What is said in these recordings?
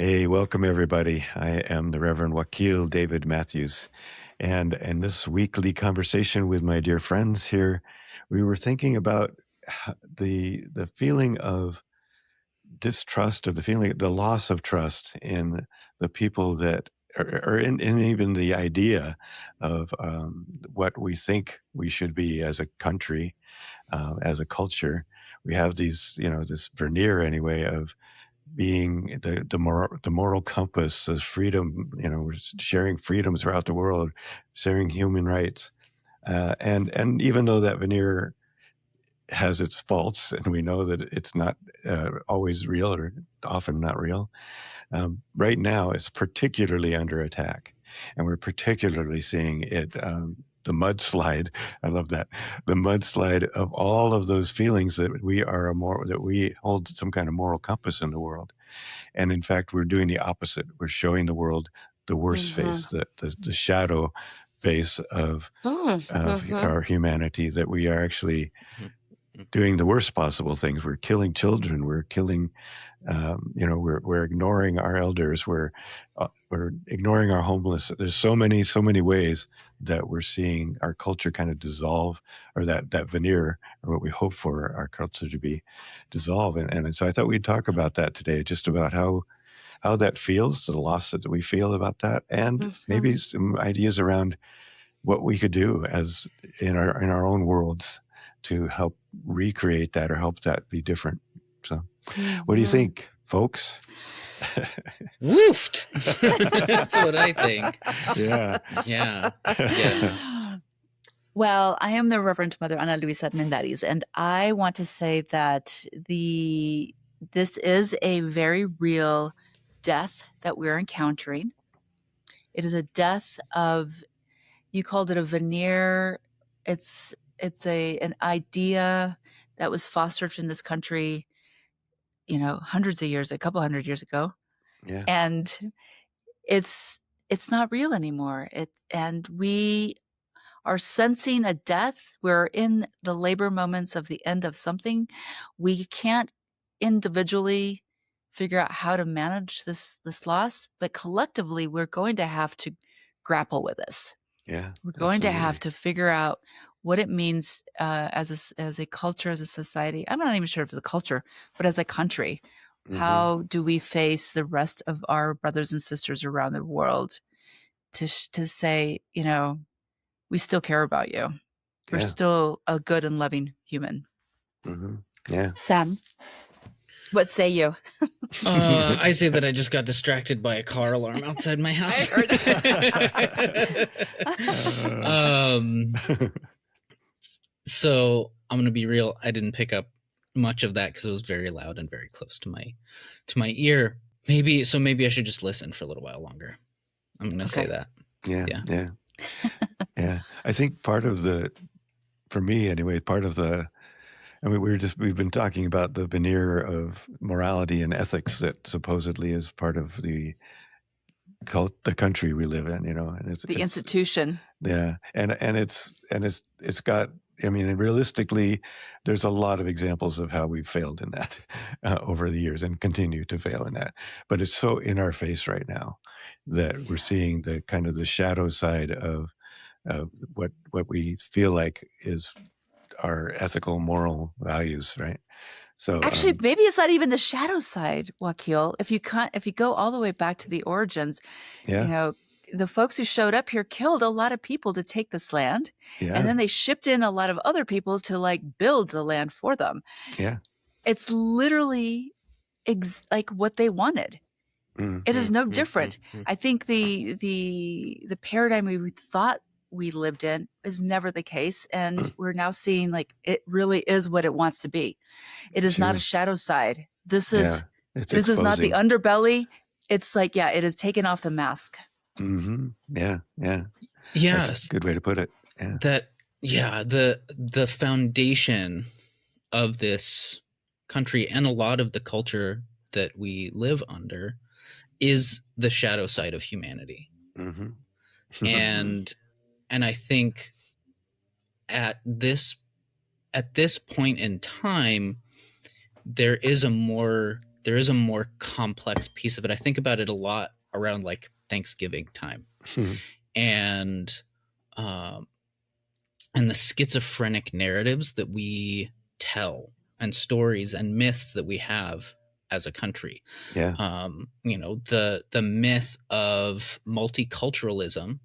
Hey, welcome everybody. I am the Reverend Wakil David Matthews. And in this weekly conversation with my dear friends here, we were thinking about the feeling of distrust, or the loss of trust in the people that, or in even the idea of what we think we should be as a country, as a culture. We have this veneer anyway of being the moral compass of freedom. We're sharing freedom throughout the world, sharing human rights, and even though that veneer has its faults, and we know that it's not always real, or often not real, right now it's particularly under attack, and we're particularly seeing it. The mudslide, I love that. The mudslide of all of those feelings that we hold some kind of moral compass in the world. And in fact, we're doing the opposite. We're showing the world the worst face, the shadow face of our humanity, that we are actually doing the worst possible things. We're killing children. We're killing, we're ignoring our elders. We're ignoring our homeless. There's so many ways that we're seeing our culture kind of dissolve, or that veneer, or what we hope for our culture to be, dissolve. And so I thought we'd talk about that today, just about how that feels, the loss that we feel about that, and maybe some ideas around what we could do as in our own worlds to help recreate that, or help that be different. So what do you think, folks? Woofed. That's what I think. Yeah. Well, I am the Reverend Mother Ana Luisa Hernandez, and I want to say that this is a very real death that we're encountering. It is a death of, you called it a veneer. It's an idea that was fostered in this country, hundreds of years, a couple hundred years ago. Yeah. And it's not real anymore. And we are sensing a death. We're in the labor moments of the end of something. We can't individually figure out how to manage this loss, but collectively we're going to have to grapple with this. Yeah, we're going to have to figure out what it means as a culture, as a society. I'm not even sure if it's a culture, but as a country. How do we face the rest of our brothers and sisters around the world to say, we still care about you. We're still a good and loving human. Yeah. Sam, what say you? I say that I just got distracted by a car alarm outside my house. I heard that. So I'm going to be real. I didn't pick up much of that because it was very loud and very close to my ear. Maybe I should just listen for a little while longer. I'm going to say that. Yeah. Yeah. I think for me anyway, we've been talking about the veneer of morality and ethics that supposedly is part of the country we live in, and it's the institution. Yeah. And it's got, realistically, there's a lot of examples of how we've failed in that over the years, and continue to fail in that. But it's so in our face right now that we're seeing the kind of the shadow side of what we feel like is our ethical, moral values, right? So actually, maybe it's not even the shadow side, Wakil. If you go all the way back to the origins, the folks who showed up here killed a lot of people to take this land. Yeah. And then they shipped in a lot of other people to build the land for them. Yeah. It's literally like what they wanted. It is no different. I think the paradigm we thought we lived in is never the case. And we're now seeing it really is what it wants to be. It is not a shadow side. This is not the underbelly. It's it is taken off the mask. Yeah. That's a good way to put it. Yeah. The foundation of this country and a lot of the culture that we live under is the shadow side of humanity. And I think at this point in time, there's a more there is a more complex piece of it. I think about it a lot around like Thanksgiving time, and the schizophrenic narratives that we tell, and stories and myths that we have as a country. Yeah. The myth of multiculturalism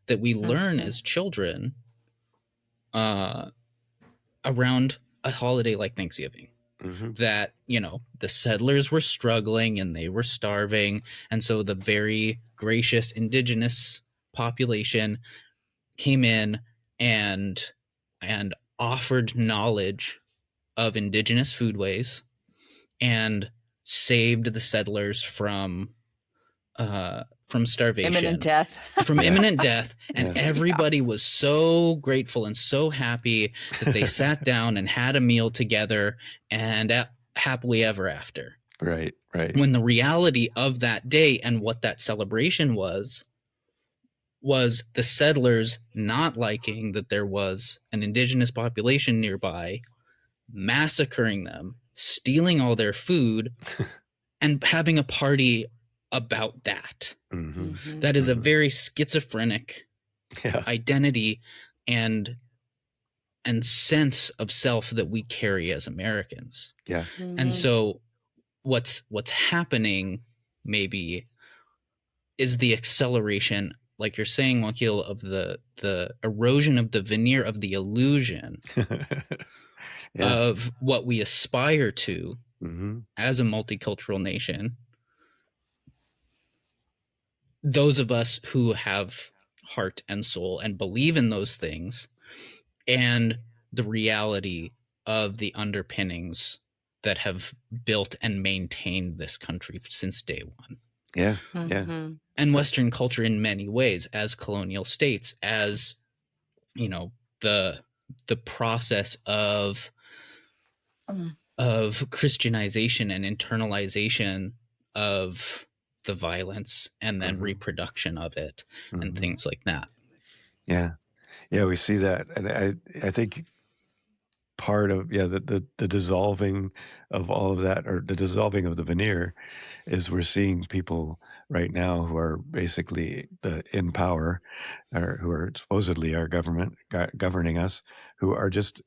that we learn as children around a holiday like Thanksgiving. That, the settlers were struggling and they were starving. And so the very gracious indigenous population came in and offered knowledge of indigenous foodways and saved the settlers from starvation, imminent death, imminent death. And everybody was so grateful and so happy that they sat down and had a meal together and happily ever after. Right. When the reality of that day and what that celebration was the settlers not liking that there was an indigenous population nearby, massacring them, stealing all their food, and having a party about that. That is a very schizophrenic identity and sense of self that we carry as Americans. Yeah. And so what's happening maybe is the acceleration, like you're saying, Wakil, of the erosion of the veneer of the illusion of what we aspire to as a multicultural nation. Those of us who have heart and soul and believe in those things, and the reality of the underpinnings that have built and maintained this country since day one. Yeah. And Western culture in many ways, as colonial states, as, the process of Christianization and internalization of the violence and then reproduction of it and things like that. Yeah, we see that. And I think part of the dissolving of all of that, or the dissolving of the veneer, is we're seeing people right now who are basically in power, or who are supposedly our government governing us, who are just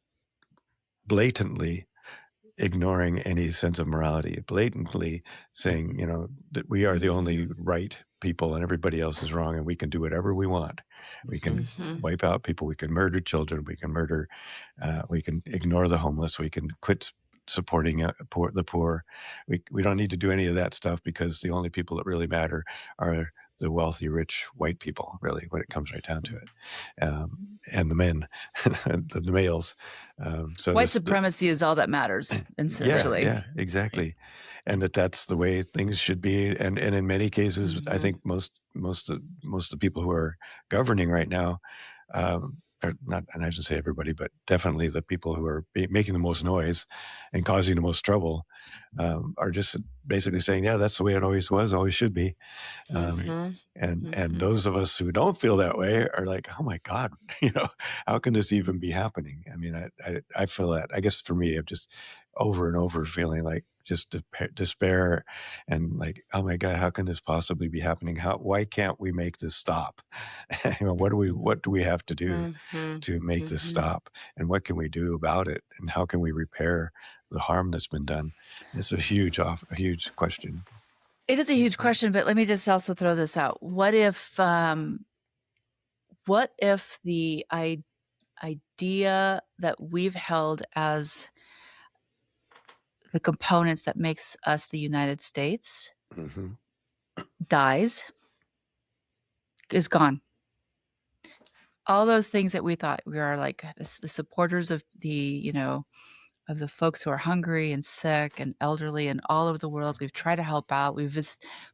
blatantly ignoring any sense of morality, blatantly saying, that we are the only right people and everybody else is wrong, and we can do whatever we want. We can wipe out people. We can murder children. We can murder. We can ignore the homeless. We can quit supporting the poor. We don't need to do any of that stuff, because the only people that really matter are the wealthy, rich white people, really, when it comes right down to it, and the men, the males. So white supremacy is all that matters, essentially. Yeah, exactly. And that's the way things should be. And in many cases, I think most of the people who are governing right now, or not, and I shouldn't say everybody, but definitely the people who are making the most noise and causing the most trouble, are just basically saying, yeah, that's the way it always was, always should be. And those of us who don't feel that way are like, oh my God, how can this even be happening? I mean, I feel that. I guess for me, I'm just over and over feeling like just despair and like, oh my God, how can this possibly be happening? Why can't we make this stop? What do we have to do to make this stop? And what can we do about it? And how can we repair the harm that's been done? It's a huge question. It is a huge question, but let me just also throw this out. What if the idea that we've held as the components that makes us the United States dies, is gone? All those things that we thought we are like the supporters of the, of the folks who are hungry and sick and elderly and all over the world. We've tried to help out.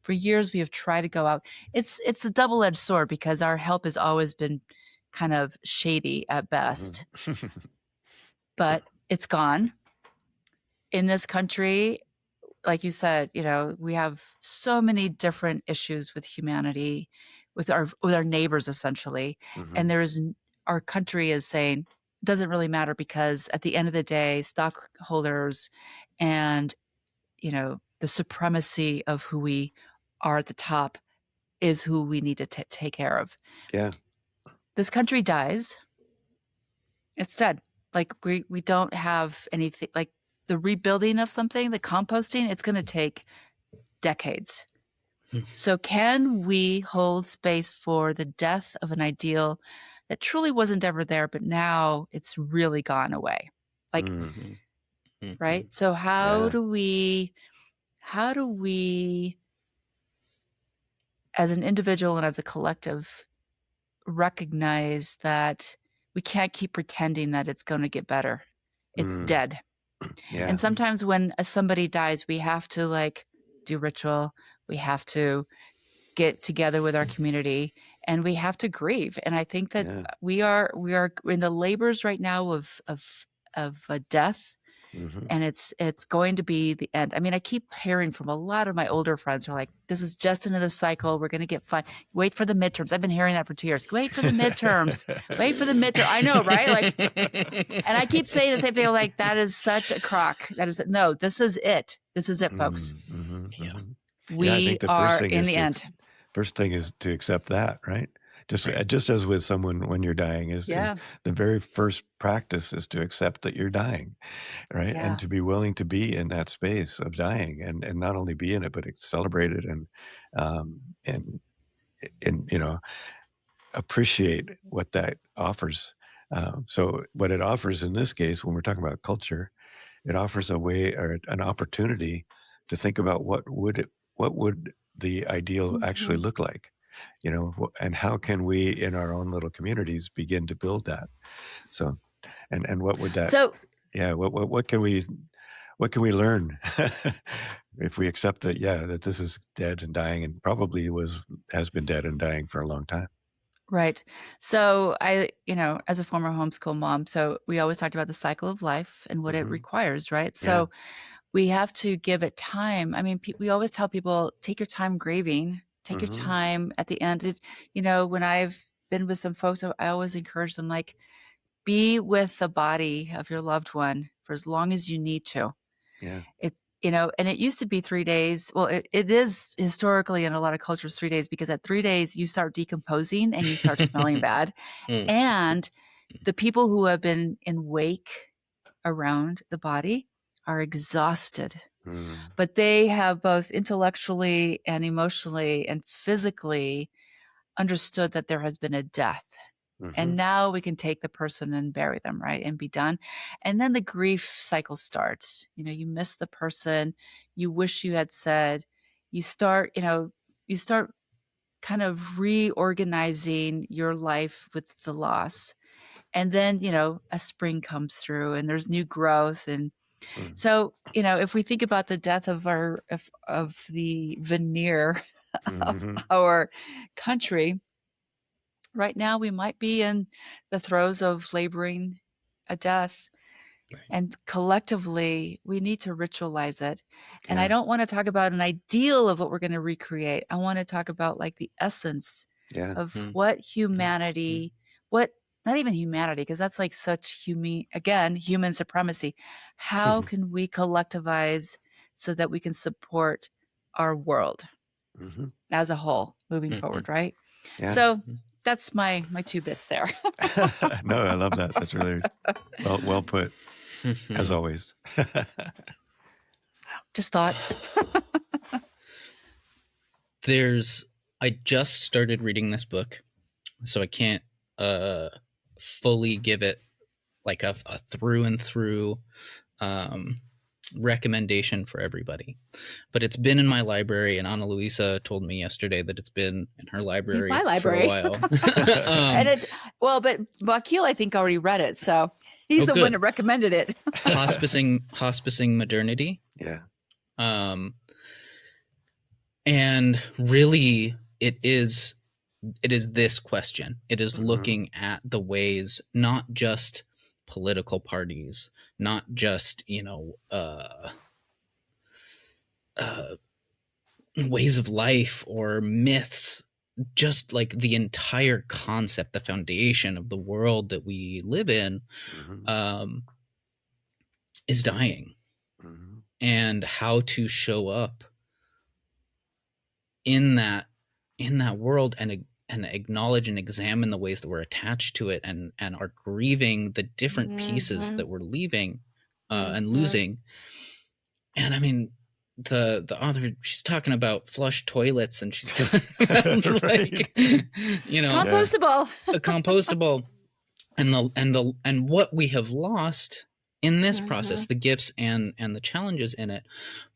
For years, we have tried to go out. It's a double-edged sword, because our help has always been kind of shady at best. But it's gone. In this country, like you said, we have so many different issues with humanity, with our neighbors, essentially. And our country is saying, doesn't really matter, because at the end of the day, stockholders and the supremacy of who we are at the top is who we need to take care of. Yeah. This country dies. It's dead. Like we don't have anything, like the rebuilding of something, the composting, it's going to take decades. So can we hold space for the death of an ideal that truly wasn't ever there, but now it's really gone away? Like, right? So how do we, as an individual and as a collective, recognize that we can't keep pretending that it's going to get better? It's dead. Yeah. And sometimes when somebody dies, we have to like do ritual. We have to get together with our community, and we have to grieve. And I think that we are in the labors right now of death. And it's going to be the end. I mean, I keep hearing from a lot of my older friends who are like, this is just another cycle. We're going to get fine. Wait for the midterms. I've been hearing that for 2 years. Wait for the midterms. Wait for the midterm. I know, right? Like, and I keep saying the same thing. Like, that is such a crock. That is, no, this is it. This is it, folks. We are in the end. First thing is to accept that, right? Just as with someone when you're dying is the very first practice is to accept that you're dying, right? And to be willing to be in that space of dying and not only be in it, but celebrate it and you know, appreciate what that offers. So what it offers in this case, when we're talking about culture, it offers a way or an opportunity to think about what would the ideal actually look like. You know, and how can we in our own little communities begin to build that? So, and what would that? So, what can we learn if we accept that? Yeah, that this is dead and dying, and probably has been dead and dying for a long time. Right. So I, as a former homeschool mom, so we always talked about the cycle of life and what it requires, right? So we have to give it time. I mean, we always tell people, take your time grieving. Take your time at the end. When I've been with some folks, I always encourage them, like, be with the body of your loved one for as long as you need to. Yeah. And it used to be 3 days. Well, it is historically in a lot of cultures 3 days, because at 3 days you start decomposing and you start smelling bad. And the people who have been in wake around the body are exhausted. But they have both intellectually and emotionally and physically understood that there has been a death. And now we can take the person and bury them, right? And be done. And then the grief cycle starts. You miss the person. You wish you had said. You start kind of reorganizing your life with the loss. And then, a spring comes through and there's new growth. And so, if we think about the death of the veneer of our country, right now we might be in the throes of laboring a death. Right. And collectively, we need to ritualize it. And I don't want to talk about an ideal of what we're going to recreate. I want to talk about like the essence of what humanity, not even humanity, because that's like such human supremacy. How can we collectivize so that we can support our world as a whole moving forward, right? Yeah. So that's my 2 bits there. No, I love that. That's really well put, as always. Just thoughts. I just started reading this book, so I can't fully give it like a through and through recommendation for everybody, but it's been in my library, and Ana Luisa told me yesterday that it's been in her library, for a while. And but Wakil, I think, already read it, so he's the one that recommended it. Hospicing modernity. Yeah. And really it is this question. It is looking at the ways, not just political parties, not just, ways of life or myths, just like the entire concept, the foundation of the world that we live in, is dying. and how to show up in that world, and acknowledge and examine the ways that we're attached to it, and are grieving the different pieces that we're leaving and losing. And I mean, the author, she's talking about flush toilets, and she's talking about like, you know, compostable, and what we have lost in this process, the gifts and the challenges in it.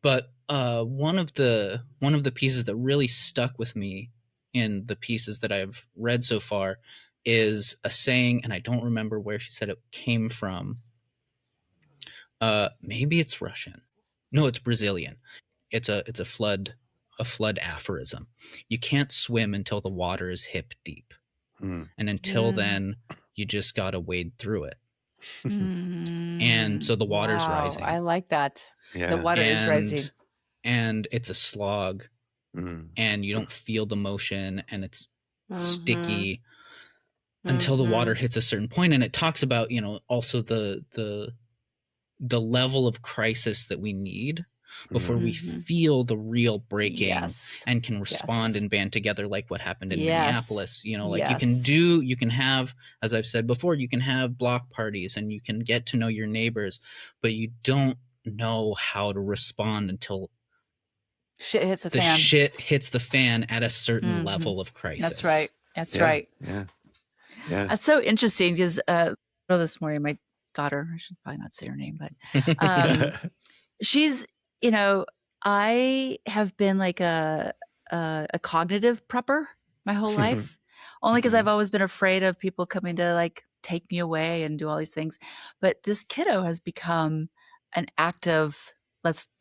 But one of the pieces that really stuck with me in the pieces that I've read so far is a saying, and I don't remember where she said it came from. Maybe it's Russian. No, it's Brazilian. It's a flood aphorism. You can't swim until the water is hip deep. And until then, you just got to wade through it. And so the water's rising. I like that. Yeah. The water is rising. And it's a slog. And you don't feel the motion, and it's sticky until the water hits a certain point. And it talks about, you know, also the level of crisis that we need before we feel the real breaking and can respond and band together, like what happened in Minneapolis. You know, like you can have, as I've said before, you can have block parties and you can get to know your neighbors, but you don't know how to respond until shit hits the fan at a certain level of crisis. That's right. That's right. Yeah. That's so interesting because this morning my daughter, I should probably not say her name, but she's, you know, I have been like a cognitive prepper my whole life, only because I've always been afraid of people coming to like take me away and do all these things. But this kiddo has become an active,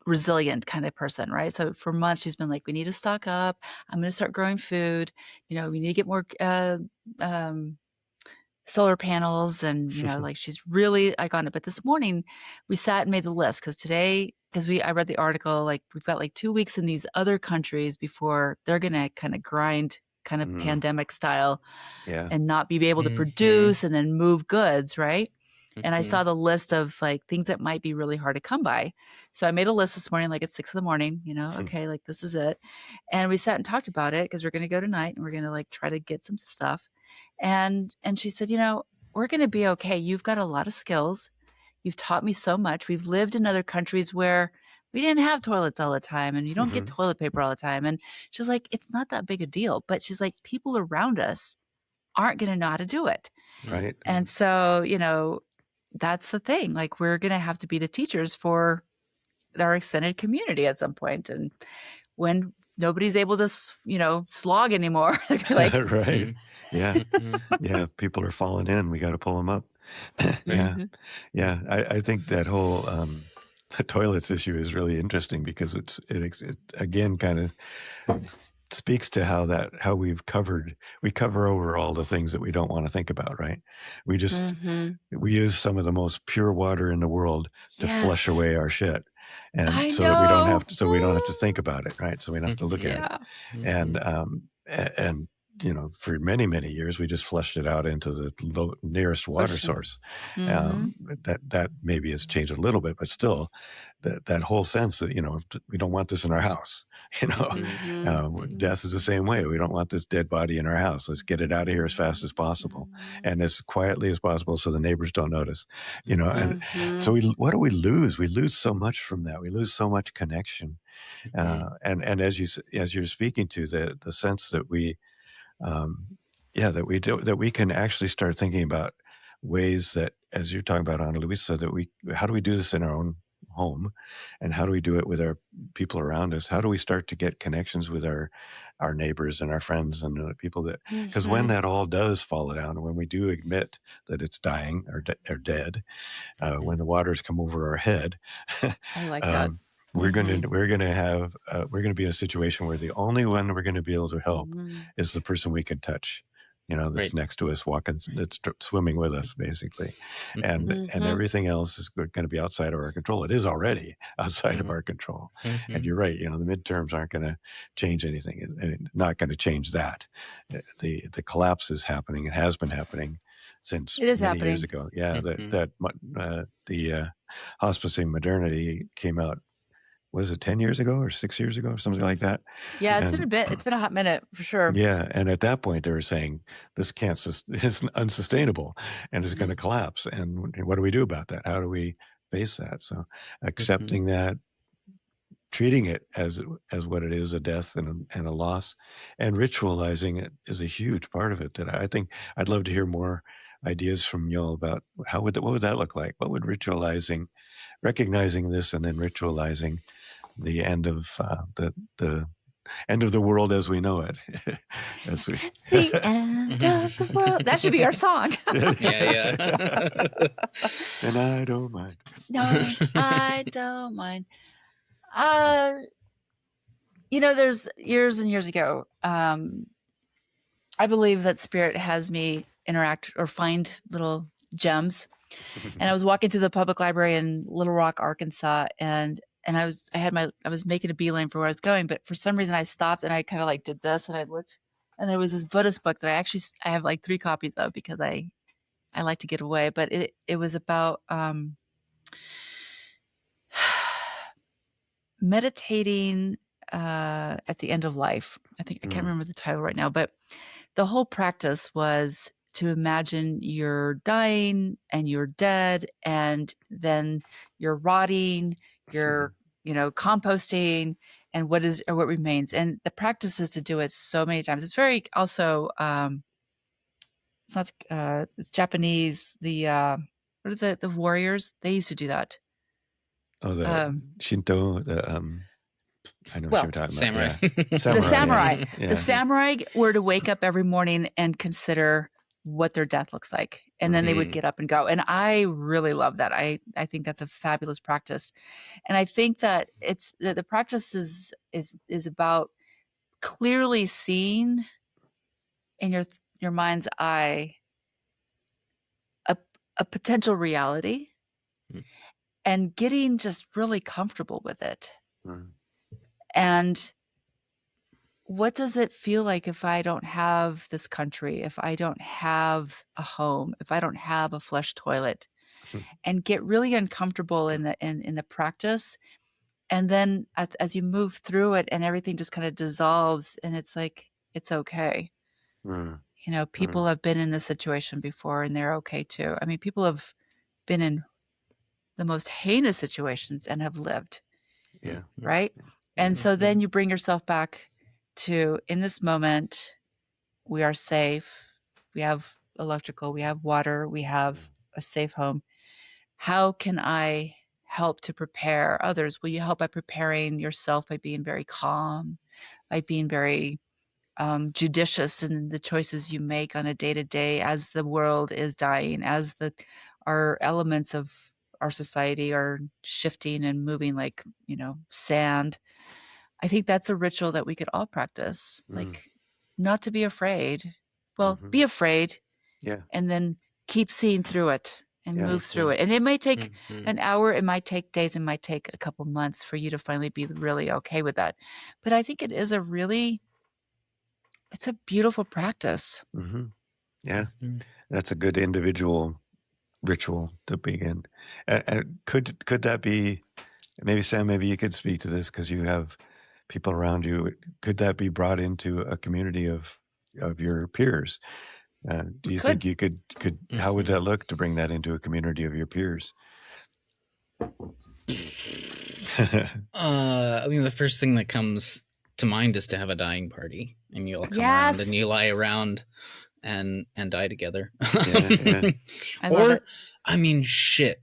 resilient kind of person, right? So for months she's been like, we need to stock up. I'm going to start growing food. You know, we need to get more solar panels, and you know, like she's really on it. But this morning we sat and made the list because I read the article, like we've got like 2 weeks in these other countries before they're gonna kind of grind pandemic style and not be able to produce and then move goods, right? And I saw the list of like things that might be really hard to come by. So I made a list this morning, like at 6 a.m, you know, okay, like this is it. And we sat and talked about it because we're going to go tonight and we're going to like try to get some stuff. And she said, you know, we're going to be okay. You've got a lot of skills. You've taught me so much. We've lived in other countries where we didn't have toilets all the time and you don't get toilet paper all the time. And she's like, it's not that big a deal. But she's like, people around us aren't going to know how to do it. Right. And so, you know, that's the thing. Like we're going to have to be the teachers for our extended community at some point. And when nobody's able to, you know, slog anymore, like, right. Yeah. Yeah. People are falling in. We got to pull them up. Yeah. Yeah. I think that whole, the toilets issue is really interesting because it again kind of speaks to how we cover over all the things that we don't want to think about, right? We just we use some of the most pure water in the world to flush away our shit, and we don't have to think about it, right? So we don't have to look at it, and you know, for many, many years, we just flushed it out into the nearest water source. That maybe has changed a little bit, but still that whole sense that, you know, we don't want this in our house, you know, death is the same way. We don't want this dead body in our house. Let's get it out of here as fast as possible and as quietly as possible so the neighbors don't notice, you know, and so what do we lose? We lose so much from that. We lose so much connection. And as you're speaking to the sense that that we can actually start thinking about ways that, as you're talking about, Ana Luisa, how do we do this in our own home, and how do we do it with our people around us? How do we start to get connections with our neighbors and our friends and people that, because when that all does fall down, when we do admit that it's dying or dead, when the waters come over our head, I like that. We're going to be in a situation where the only one we're going to be able to help is the person we can touch, you know, that's next to us, walking, that's swimming with us, basically, and everything else is going to be outside of our control. It is already outside of our control, and you're right. You know, the midterms aren't going to change anything, and not going to change that. The collapse is happening. It has been happening since many years ago. Yeah, the hospice and modernity came out was it 10 years ago or 6 years ago or something like that? Yeah, it's been a And bit. It's been a hot minute for sure. yeah, and at that point they were saying this it's unsustainable and it's going to collapse. And what do we do about that? How do we face that? So accepting that, treating it as what it is, a death and a loss, and ritualizing it is a huge part of it. That I think I'd love to hear more ideas from y'all about what would that look like? What would ritualizing, recognizing this, and then ritualizing the end of the end of the world as we know it. It's the end of the world. That should be our song. Yeah. And I don't mind. No, I don't mind. There's years and years ago, I believe that spirit has me interact or find little gems. And I was walking through the public library in Little Rock, Arkansas, and I was making a beeline for where I was going, but for some reason I stopped and I kind of like did this and I looked, and there was this Buddhist book that I have like 3 copies of because I like to get away, but it was about meditating at the end of life. I can't remember the title right now, but the whole practice was to imagine you're dying and you're dead, and then you're rotting, you're composting, and what remains. And the practice is to do it so many times. It's very also it's not it's Japanese. The what are the warriors? They used to do that. Oh, the Shinto, I know what you're talking samurai. about. Yeah. The samurai. Yeah. The samurai were to wake up every morning and consider what their death looks like. And then they would get up and go. And I really love that. I think that's a fabulous practice. And I think that the practice is about clearly seeing in your mind's eye a potential reality and getting just really comfortable with it. And what does it feel like if I don't have this country, if I don't have a home, if I don't have a flush toilet, and get really uncomfortable in the practice. And then as you move through it and everything just kind of dissolves and it's like, it's okay. People have been in this situation before and they're okay too. I mean, people have been in the most heinous situations and have lived. Yeah. Right. And so then you bring yourself back to, in this moment, we are safe. We have electrical, we have water, we have a safe home. How can I help to prepare others? Will you help by preparing yourself by being very calm, by being very judicious in the choices you make on a day-to-day as the world is dying, as our elements of our society are shifting and moving like, sand. I think that's a ritual that we could all practice, like not to be afraid. Well, be afraid, and then keep seeing through it and move through it. And it may take an hour, it might take days, it might take a couple months for you to finally be really okay with that. But I think it is it's a beautiful practice. Yeah, that's a good individual ritual to begin. And could that be, maybe Sam, maybe you could speak to this because you have people around you. Could that be brought into a community of your peers? Do you think you could how would that look to bring that into a community of your peers? I mean, the first thing that comes to mind is to have a dying party, and you all come around and you lie around and die together. I love it. I mean, shit.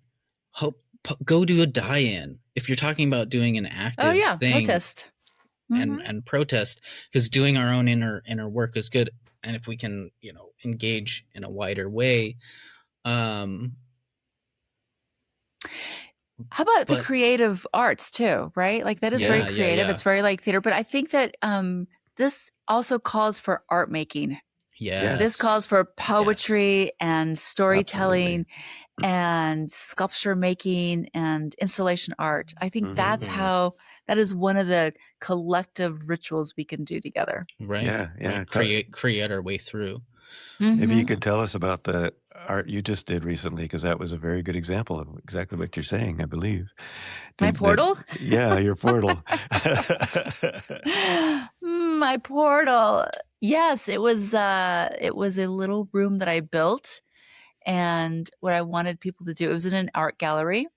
Go do a die-in if you're talking about doing an active thing. Protest. And protest, because doing our own inner work is good. And if we can, engage in a wider way. How about the creative arts too, right? Like that is very creative. It's very like theater, but I think that this also calls for art making. Yeah. This calls for poetry and storytelling and sculpture making and installation art. I think that is one of the collective rituals we can do together. Right. Yeah. Right. Create our way through. Maybe you Mhm. could tell us about the art you just did recently, because that was a very good example of exactly what you're saying, I believe. My portal? Yeah, your portal. My portal. Yes, it was a little room that I built, and what I wanted people to do, it was in an art gallery.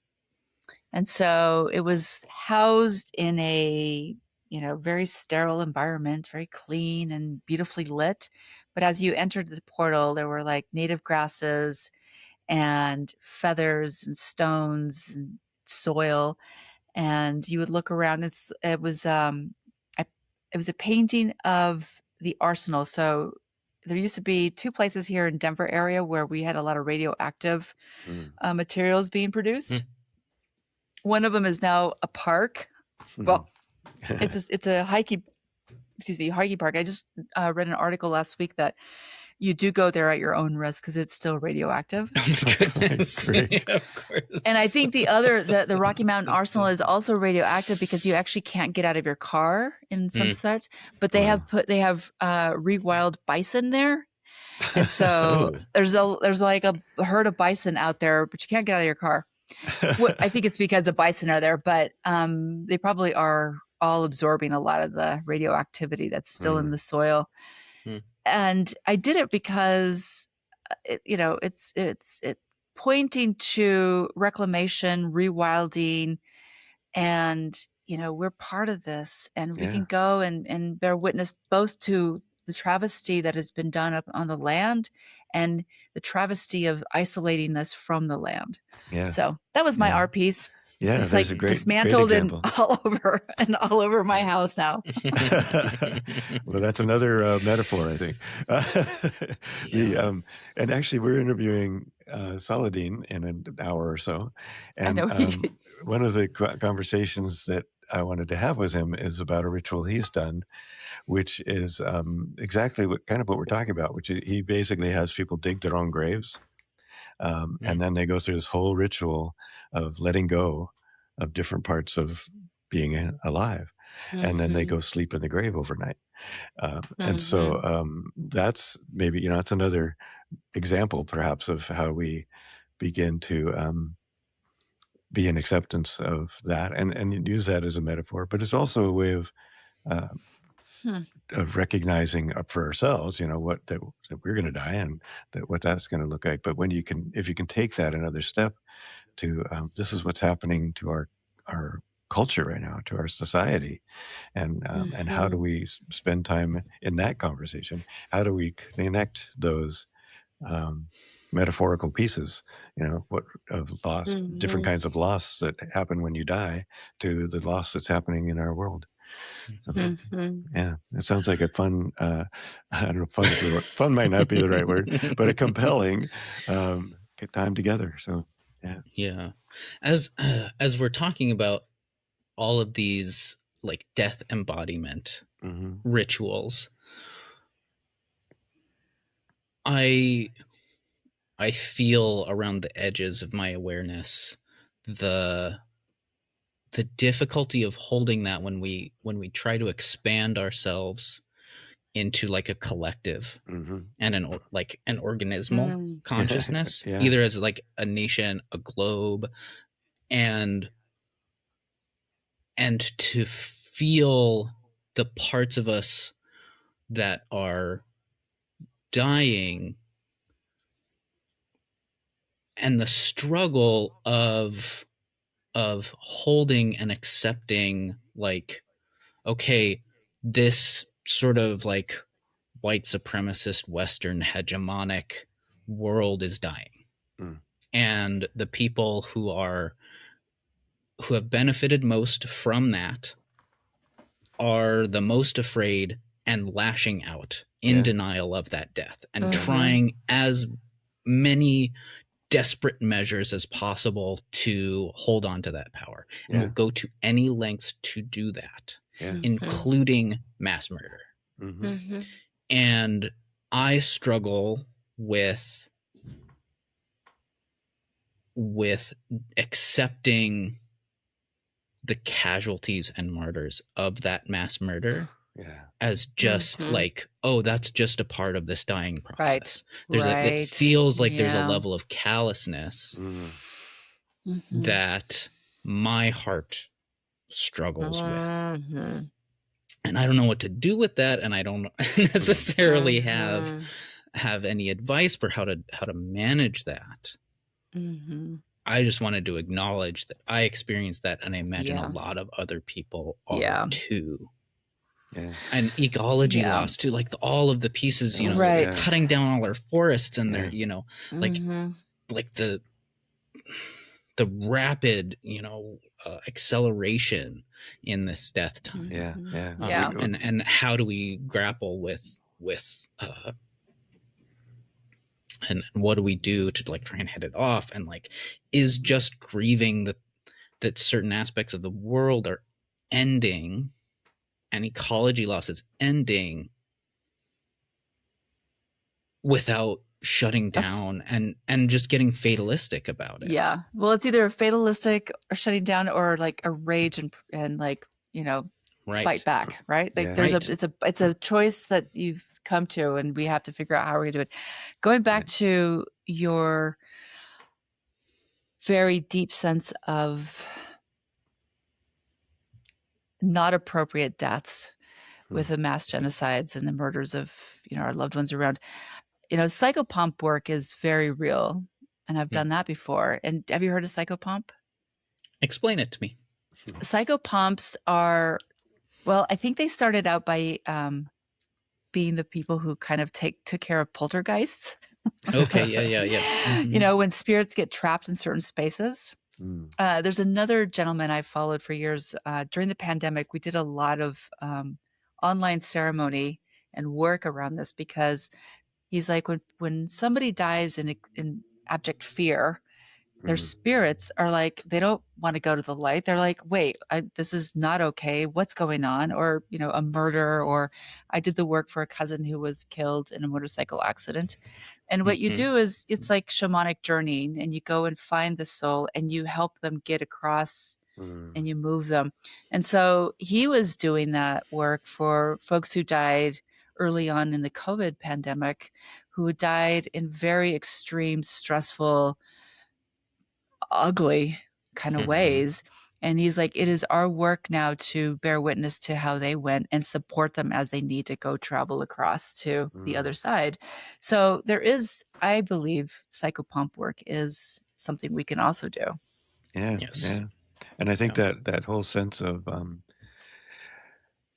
And so it was housed in a, very sterile environment, very clean and beautifully lit. But as you entered the portal, there were like native grasses and feathers and stones and soil. And you would look around. It was a painting of the arsenal. So there used to be two places here in Denver area where we had a lot of radioactive materials being produced. One of them is now a park. Well, it's a hiking park. I just read an article last week that you do go there at your own risk because it's still radioactive. Oh my goodness. Great. Yeah, of course. And I think the Rocky Mountain Arsenal is also radioactive because you actually can't get out of your car in some sets. But they have rewild bison there. And so there's like a herd of bison out there, but you can't get out of your car. I think it's because the bison are there, but they probably are all absorbing a lot of the radioactivity that's still in the soil. And I did it because it's pointing to reclamation, rewilding, and we're part of this, and we can go and bear witness both to the travesty that has been done up on the land and the travesty of isolating us from the land. Yeah. So that was my art piece. Yeah, it's there's like a great dismantled example. and all over my house now. Well, that's another metaphor, I think. And actually, we're interviewing Saladin in an hour or so, and one of the conversations that I wanted to have with him is about a ritual he's done, which is exactly what we're talking about. Which he basically has people dig their own graves. And then they go through this whole ritual of letting go of different parts of being alive. And then they go sleep in the grave overnight. And so that's maybe, it's another example perhaps of how we begin to be in acceptance of that and use that as a metaphor. But it's also a way of recognizing for ourselves, that we're going to die and what that's going to look like. But if you can take that another step to this is what's happening to our culture right now, to our society, and how do we spend time in that conversation? How do we connect those metaphorical pieces, what of loss, different kinds of loss that happen when you die, to the loss that's happening in our world? So, yeah, it sounds like a fun, I don't know, fun might not be the right word, but a compelling time together. So, yeah. Yeah. As we're talking about all of these like death embodiment rituals, I feel around the edges of my awareness the difficulty of holding that when we try to expand ourselves into like a collective and an organismal consciousness, either as like a nation, a globe, and to feel the parts of us that are dying, and the struggle of holding and accepting, like, okay, this sort of like white supremacist Western hegemonic world is dying, and the people who have benefited most from that are the most afraid and lashing out in denial of that death and trying as many desperate measures as possible to hold on to that power, and will go to any lengths to do that, including mass murder. And I struggle with accepting the casualties and martyrs of that mass murder as just like, oh, that's just a part of this dying process. Right. It feels like there's a Yeah. level of callousness that my heart struggles with. And I don't know what to do with that, and I don't necessarily have any advice for how to manage that. I just wanted to acknowledge that I experienced that, and I imagine a lot of other people are too. And ecology loss too, like all of the pieces, you know, cutting down all our forests, and they're, you know, like the rapid, you know, acceleration in this death time. And how do we grapple with and what do we do to like try and head it off? And like, is just grieving that certain aspects of the world are ending and ecology loss is ending without shutting down and just getting fatalistic about it. Yeah. Well, it's either fatalistic or shutting down, or like a rage and like, you know, fight back, right? Like it's a choice that you've come to, and we have to figure out how we're going to do it. Going back to your very deep sense of not appropriate deaths with the mass genocides and the murders of, you know, our loved ones around, you know, psychopomp work is very real, and I've done that before. And have you heard of psychopomp? Explain it to me. Psychopomps are, well, I think they started out by being the people who kind of took care of poltergeists. Okay, yeah. You know, when spirits get trapped in certain spaces. There's another gentleman I followed for years. During the pandemic, we did a lot of online ceremony and work around this, because he's like, when somebody dies in abject fear, their spirits are like, they don't want to go to the light. They're like, wait, this is not okay. What's going on? Or, you know, a murder. Or I did the work for a cousin who was killed in a motorcycle accident. And what you do is, it's like shamanic journeying, and you go and find the soul and you help them get across and you move them. And so he was doing that work for folks who died early on in the COVID pandemic, who died in very extreme, stressful, ugly kind of ways. And he's like, it is our work now to bear witness to how they went and support them as they need to go travel across to the other side. So there is, I believe, psychopomp work is something we can also do. Yeah. And I think that whole sense of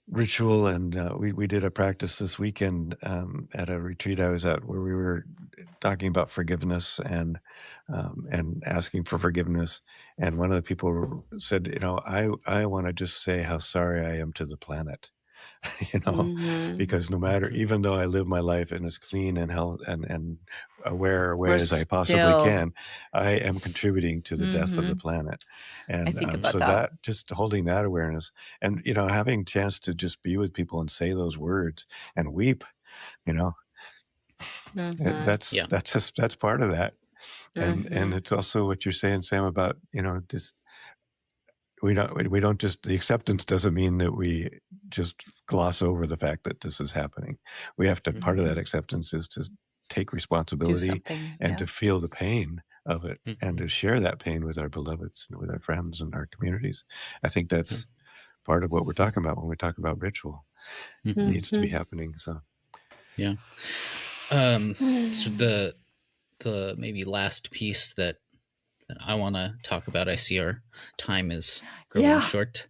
ritual, and we did a practice this weekend at a retreat I was at, where we were talking about forgiveness and asking for forgiveness. And one of the people said, you know, I want to just say how sorry I am to the planet, you know, because no matter, even though I live my life in as clean and health and aware way as I possibly can, I am contributing to the death of the planet. And I think about so that. that just holding that awareness, and, you know, having a chance to just be with people and say those words and weep, you know, that's part of that. And it's also what you're saying, Sam, about, you know, just we don't just, the acceptance doesn't mean that we just gloss over the fact that this is happening. We have to, part of that acceptance is to take responsibility and to feel the pain of it and to share that pain with our beloveds and with our friends and our communities. I think that's part of what we're talking about when we talk about ritual. It needs to be happening. So so the maybe last piece that I want to talk about, I see our time is growing short.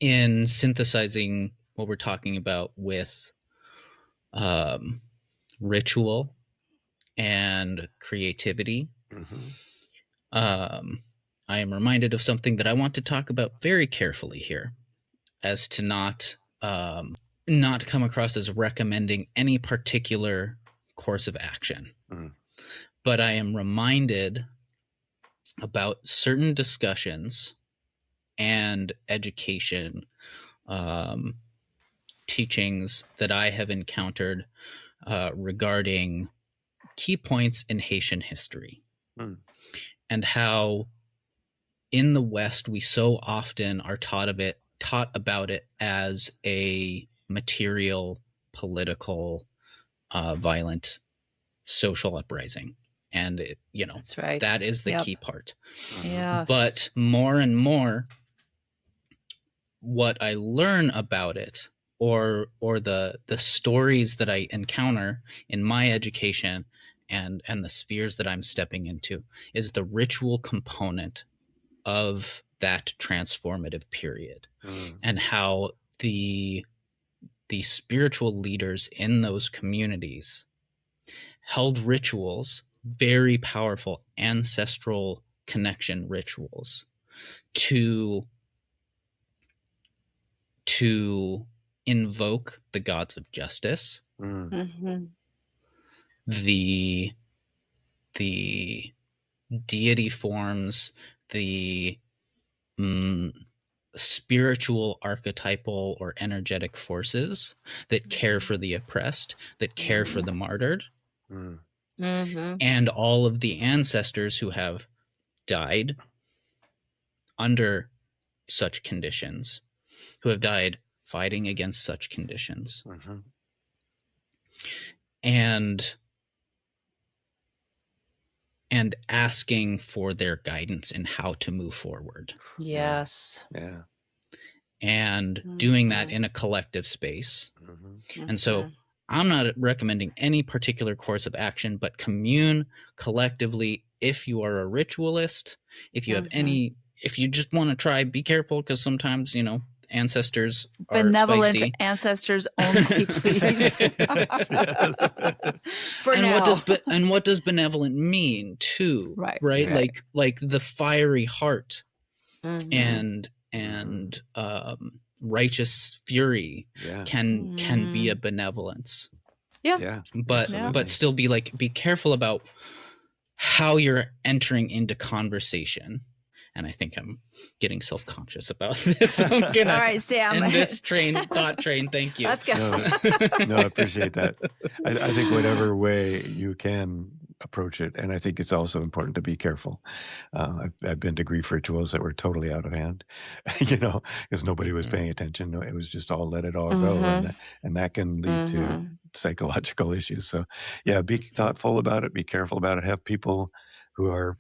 In synthesizing what we're talking about with ritual and creativity, I am reminded of something that I want to talk about very carefully here, as to not come across as recommending any particular course of action. But I am reminded about certain discussions and education teachings that I have encountered regarding key points in Haitian history, and how in the West we so often are taught of it taught about it as a material, political, violent social uprising. And it, That's right. that is the Yep. key part. Yes. But more and more, what I learn about it, or the stories that I encounter in my education and the spheres that I'm stepping into, is the ritual component of that transformative period, and how the spiritual leaders in those communities held rituals, very powerful ancestral connection rituals, to invoke the gods of justice, Mm-hmm. the deity forms, the spiritual, archetypal, or energetic forces that care for the oppressed, that care for the martyred, Mm-hmm. and all of the ancestors who have died under such conditions, who have died fighting against such conditions, and asking for their guidance in how to move forward. Yes. Yeah. And doing that in a collective space. And so I'm not recommending any particular course of action, but commune collectively. If you are a ritualist, if you have if you just want to try, be careful, because sometimes, ancestors are benevolent spicy. Ancestors only, please. For and now. What does benevolent mean too? Right. Like the fiery heart and righteous fury can be a benevolence. Yeah. But still be careful about how you're entering into conversation. And I think I'm getting self-conscious about this. So I'm gonna all right, Sam. end this thought train. Thank you. Let's go. No, I appreciate that. I think whatever way you can approach it, and I think it's also important to be careful. I've been to grief rituals that were totally out of hand, because nobody was paying attention. No, it was just all let it all go, and that can lead to psychological issues. So, yeah, be thoughtful about it. Be careful about it. Have people who are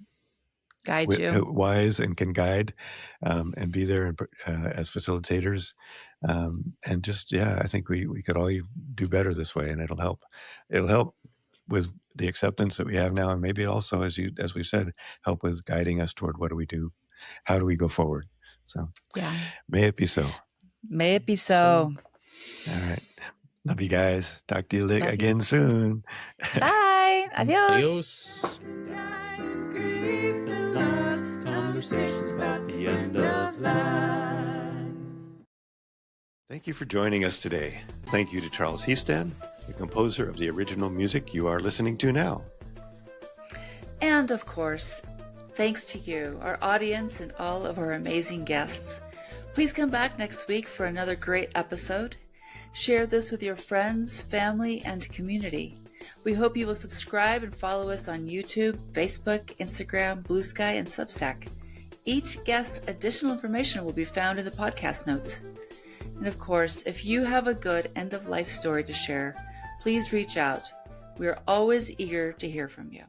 guide you, wise and can guide, and be there as facilitators, and just I think we could all do better this way, and it'll help with the acceptance that we have now, and maybe also, as we've said, help with guiding us toward what do we do, how do we go forward. So may it be so. May it be so. All right, love you guys. Talk to you again soon. Bye. Adios. Conversations about the end of life. Thank you for joining us today. Thank you to Charles Heaston, the composer of the original music you are listening to now. And of course, thanks to you, our audience, and all of our amazing guests. Please come back next week for another great episode. Share this with your friends, family, and community. We hope you will subscribe and follow us on YouTube, Facebook, Instagram, Blue Sky, and Substack. Each guest's additional information will be found in the podcast notes. And of course, if you have a good end-of-life story to share, please reach out. We are always eager to hear from you.